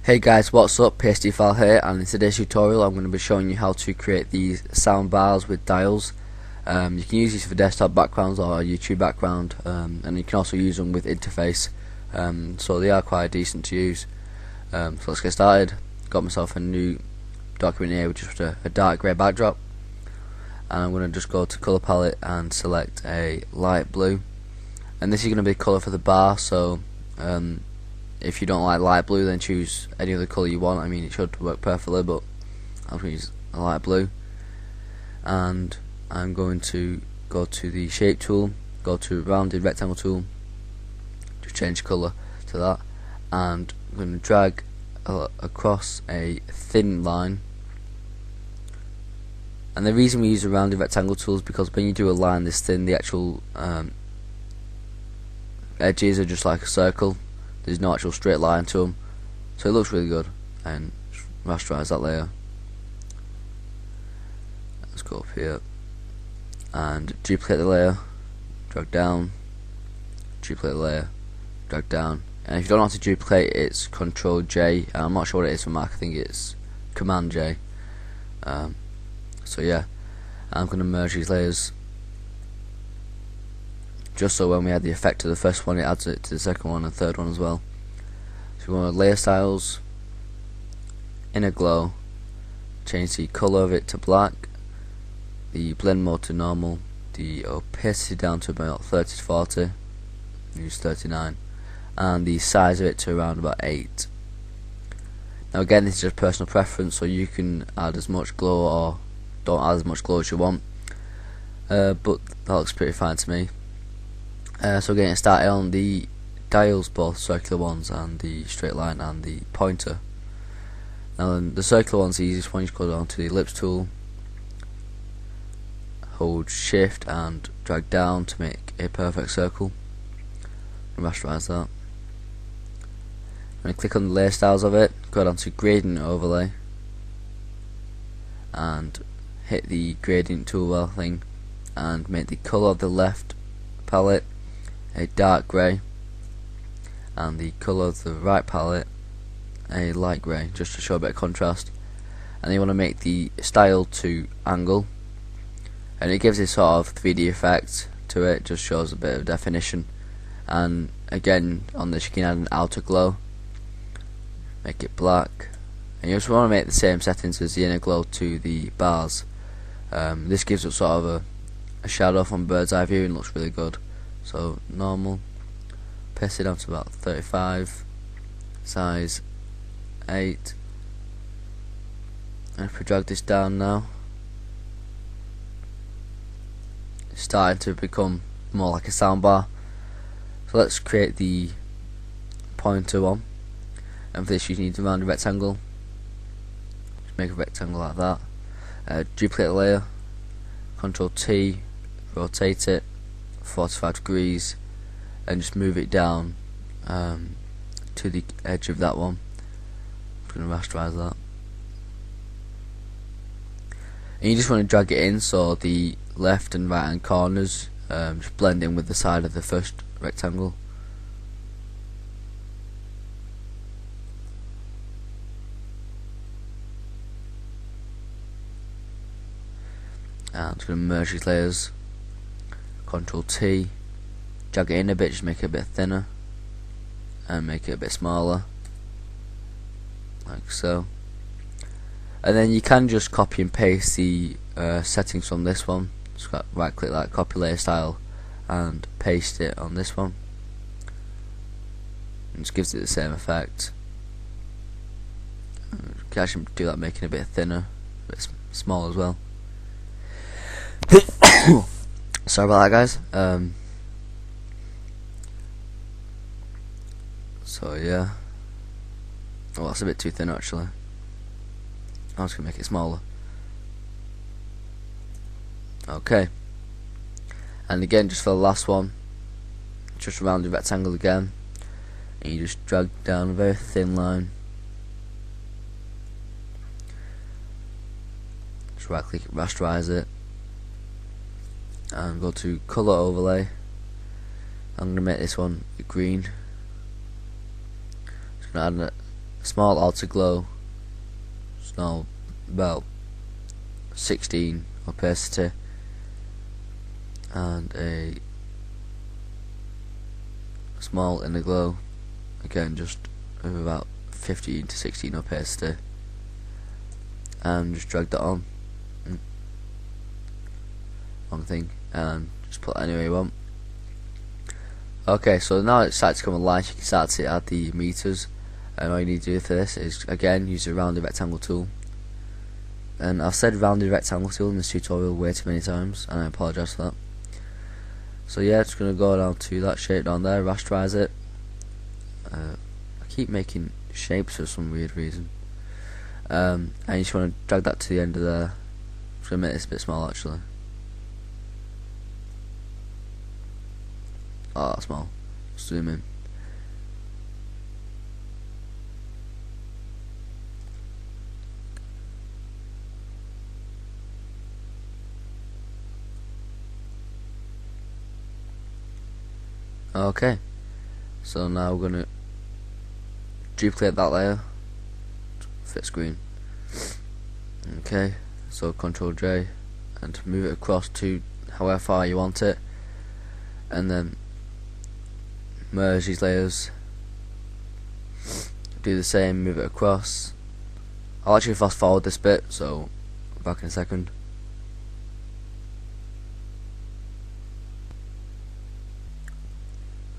Hey guys, what's up? PSDFile here, and in today's tutorial I'm going to be showing you how to create these sound bars with dials. You can use these for desktop backgrounds or YouTube background, and you can also use them with interface, so they are quite decent to use. So let's get started. Got myself a new document here with just a dark grey backdrop, and I'm going to just go to colour palette and select a light blue, and this is going to be the colour for the bar. So if you don't like light blue, then choose any other colour you want. I mean, it should work perfectly, but I'm going to use a light blue. And I'm going to go to the shape tool, go to rounded rectangle tool, just change colour to that, and I'm going to drag across a thin line. And the reason we use a rounded rectangle tool is because when you do a line this thin, the actual edges are just like a circle. There's no actual straight line to them, so it looks really good. And rasterize that layer. Let's go up here and duplicate the layer, drag down, duplicate the layer, drag down. And if you don't know how to duplicate, it's Control J. I'm not sure what it is for Mac. I think it's Command J. So yeah, I'm going to merge these layers, just so when we add the effect to the first one, it adds it to the second one and third one as well. So we want to layer styles, inner glow, change the colour of it to black, the blend mode to normal, the opacity down to about 30 to 40, use 39, and the size of it to around about 8. Now again, this is just personal preference, so you can add as much glow or don't add as much glow as you want, but that looks pretty fine to me. So getting started on the dials, both circular ones and the straight line and the pointer. Now then, the circular one's the easiest one. You just go down to the ellipse tool, hold shift and drag down to make a perfect circle, and rasterize that. I'm going to click on the layer styles of it, go down to gradient overlay and hit the gradient toolbar thing and make the colour of the left palette a dark grey and the colour of the right palette a light grey, just to show a bit of contrast. And you want to make the style to angle, and it gives this sort of 3D effect to it, just shows a bit of definition. And again, on this you can add an outer glow, make it black, and you just want to make the same settings as the inner glow to the bars. This gives it sort of a shadow from bird's eye view and looks really good. So normal, paste it down to about 35, size 8, and if we drag this down now, it's starting to become more like a soundbar. So let's create the pointer one, and for this you need to round a rectangle. Just make a rectangle like that. Duplicate the layer, Control T, rotate it 45 degrees, and just move it down to the edge of that one. I'm going to rasterize that, and you just want to drag it in so the left and right hand corners just blend in with the side of the first rectangle. And I'm just going to merge these layers, Control T, drag it in a bit, just make it a bit thinner and make it a bit smaller, like so. And then you can just copy and paste the settings from this one. Just right click that, copy layer style, and paste it on this one, and just gives it the same effect. You can actually do that, making it a bit thinner, a bit small as well. Sorry about that, guys. So yeah, oh, that's a bit too thin actually. I'm just gonna make it smaller. Okay, and again, just for the last one, just round the rectangle again, and you just drag down a very thin line. Just right click it, rasterize it, and go to colour overlay. I'm going to make this one green. Just going to add small outer glow, small, about 16 opacity, and a small inner glow, again just of about 15 to 16 opacity, and just drag that on. Wrong thing, and just put it anywhere you want. Okay, so now it's started to come alive, you can start to add the meters, and all you need to do for this is again use the rounded rectangle tool. And I've said rounded rectangle tool in this tutorial way too many times, and I apologise for that. So yeah, just gonna go down to that shape down there, rasterize it. I keep making shapes for some weird reason. And you just want to drag that to the end of there. I'm just gonna make this a bit small actually. Oh, that's small. Zoom in. Okay, so now we're going to duplicate that layer, fit screen. Okay, so Ctrl J and move it across to however far you want it, and then merge these layers. Do the same, move it across. I'll actually fast forward this bit, so back in a second.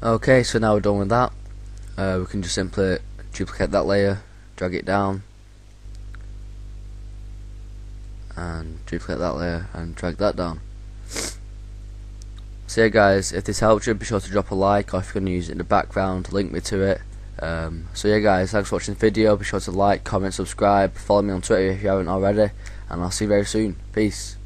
Okay, so now we're done with that. We can just simply duplicate that layer, drag it down, and duplicate that layer and drag that down. So yeah guys, if this helped you, be sure to drop a like, or if you're going to use it in the background, link me to it. So yeah guys, thanks for watching the video. Be sure to like, comment, subscribe, follow me on Twitter if you haven't already, and I'll see you very soon. Peace.